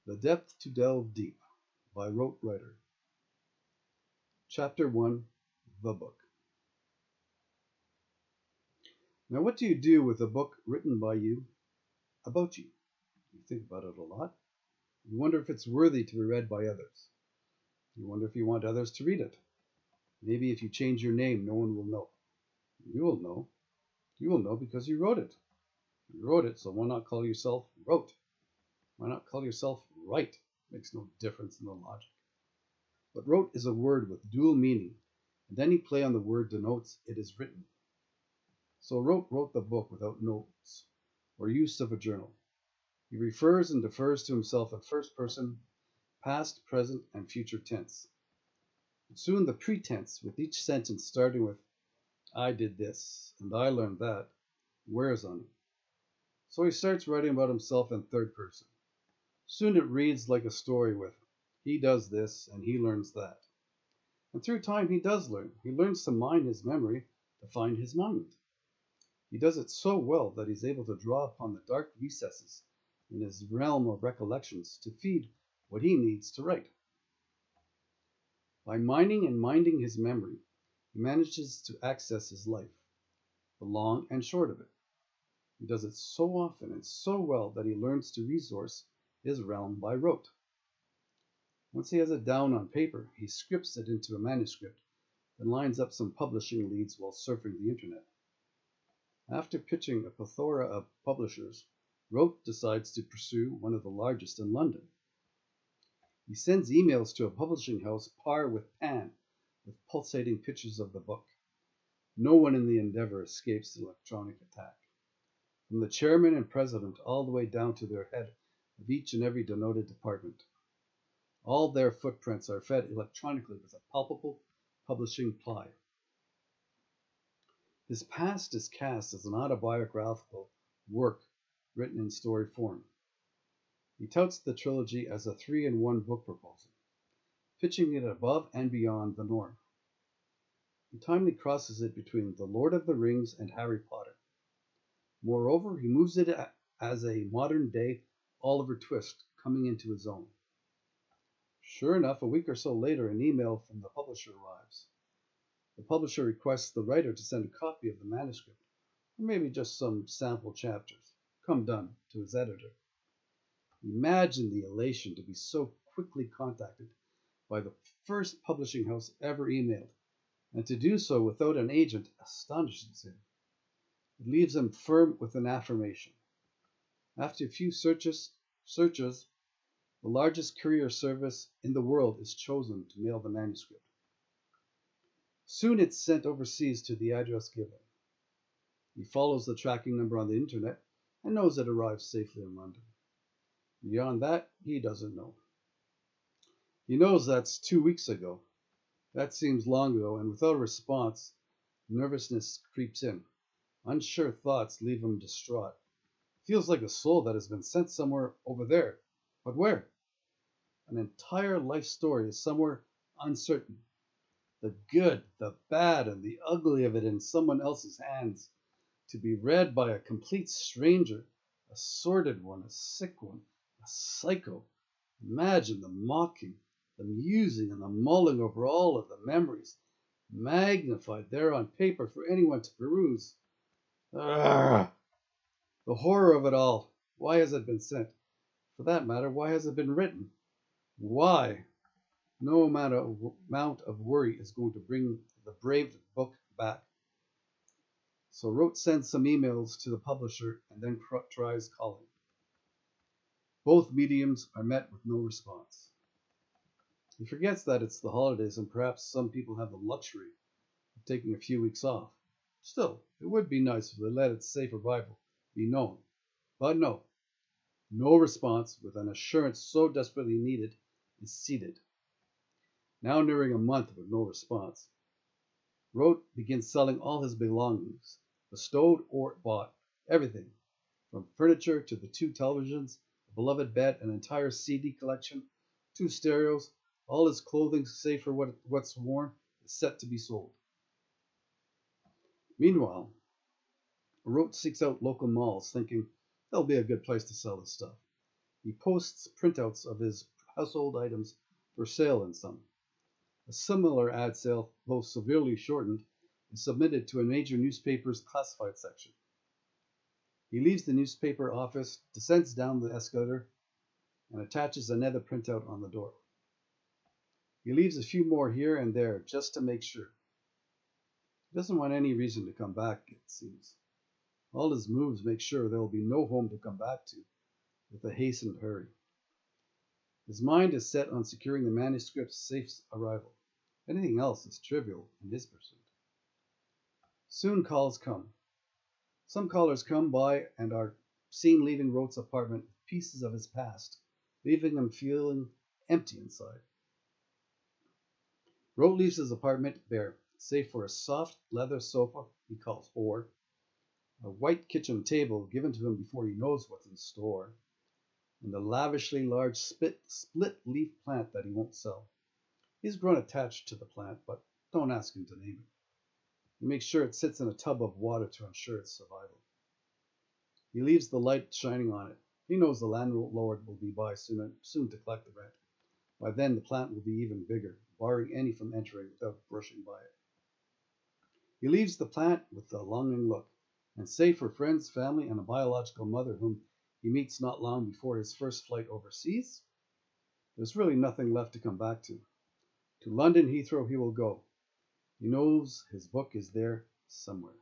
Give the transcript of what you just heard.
The Depth to Delve Deep by Rote Writer. Chapter 1, The Book. Now, what do you do with a book written by you about you? You think about it a lot. You wonder if it's worthy to be read by others. You wonder if you want others to read it. Maybe if you change your name, no one will know. You will know. You will know because you wrote it. You wrote it, so why not call yourself Rote? Why not call yourself Write? Makes no difference in the logic. But wrote is a word with dual meaning, and any play on the word denotes it is written. So Rote wrote the book without notes or use of a journal. He refers and defers to himself in first person, past, present, and future tense. And soon the pretense, with each sentence starting with, I did this, and I learned that, wears on him. So he starts writing about himself in third person. Soon it reads like a story with, he does this, and he learns that. And through time he does learn. He learns to mine his memory to find his mind. He does it so well that he's able to draw upon the dark recesses in his realm of recollections to feed what he needs to write. By mining and minding his memory, he manages to access his life, the long and short of it. He does it so often and so well that he learns to resource his realm by rote. Once he has it down on paper, he scripts it into a manuscript and lines up some publishing leads while surfing the internet. After pitching a plethora of publishers, Rote decides to pursue one of the largest in London. He sends emails to a publishing house par with Pan, with pulsating pictures of the book. No one in the endeavor escapes the electronic attack. From the chairman and president all the way down to their head of each and every denoted department. All their footprints are fed electronically with a palpable publishing ply. His past is cast as an autobiographical work written in story form. He touts the trilogy as a 3-in-1 book proposal, pitching it above and beyond the norm. He timely crosses it between The Lord of the Rings and Harry Potter. Moreover, he moves it as a modern-day Oliver Twist coming into his own. Sure enough, a week or so later, an email from the publisher arrives. The publisher requests the writer to send a copy of the manuscript, or maybe just some sample chapters, come done, to his editor. Imagine the elation to be so quickly contacted by the first publishing house ever emailed, and to do so without an agent astonishes him. It leaves him firm with an affirmation. After a few searches, the largest courier service in the world is chosen to mail the manuscript. Soon it's sent overseas to the address given. He follows the tracking number on the internet and knows it arrives safely in London. Beyond that, he doesn't know. He knows that's 2 weeks ago. That seems long ago, and without a response, nervousness creeps in. Unsure thoughts leave him distraught. Feels like a soul that has been sent somewhere over there. But where? An entire life story is somewhere uncertain. The good, the bad, and the ugly of it in someone else's hands, to be read by a complete stranger, a sordid one, a sick one, a psycho. Imagine the mocking, the musing, and the mulling over all of the memories, magnified there on paper for anyone to peruse. Arrgh! The horror of it all. Why has it been sent? For that matter, why has it been written? Why? No amount of worry is going to bring the brave book back. So Rote sends some emails to the publisher and then tries calling. Both mediums are met with no response. He forgets that it's the holidays and perhaps some people have the luxury of taking a few weeks off. Still, it would be nice if they let its safe arrival be known. But no. No response, with an assurance so desperately needed, is seated. Now nearing a month with no response, Rote begins selling all his belongings, bestowed or bought, everything, from furniture to the 2 televisions, a beloved bed, an entire CD collection, 2 stereos, all his clothing, save for what's worn, is set to be sold. Meanwhile, Rote seeks out local malls, thinking that'll be a good place to sell his stuff. He posts printouts of his household items for sale in some. A similar ad sale, though severely shortened, is submitted to a major newspaper's classified section. He leaves the newspaper office, descends down the escalator, and attaches another printout on the door. He leaves a few more here and there just to make sure. He doesn't want any reason to come back, it seems. All his moves make sure there will be no home to come back to with a hastened hurry. His mind is set on securing the manuscript's safe arrival. Anything else is trivial in his pursuit. Soon calls come. Some callers come by and are seen leaving Rote's apartment with pieces of his past, leaving him feeling empty inside. Rote leaves his apartment bare, save for a soft leather sofa he calls Or, a white kitchen table given to him before he knows what's in store, and a lavishly large split-leaf plant that he won't sell. He's grown attached to the plant, but don't ask him to name it. He makes sure it sits in a tub of water to ensure its survival. He leaves the light shining on it. He knows the landlord will be by soon to collect the rent. By then, the plant will be even bigger, barring any from entering without brushing by it. He leaves the plant with a longing look, and save for friends, family, and a biological mother whom he meets not long before his first flight overseas, there's really nothing left to come back to. To London Heathrow he will go. He knows his book is there somewhere.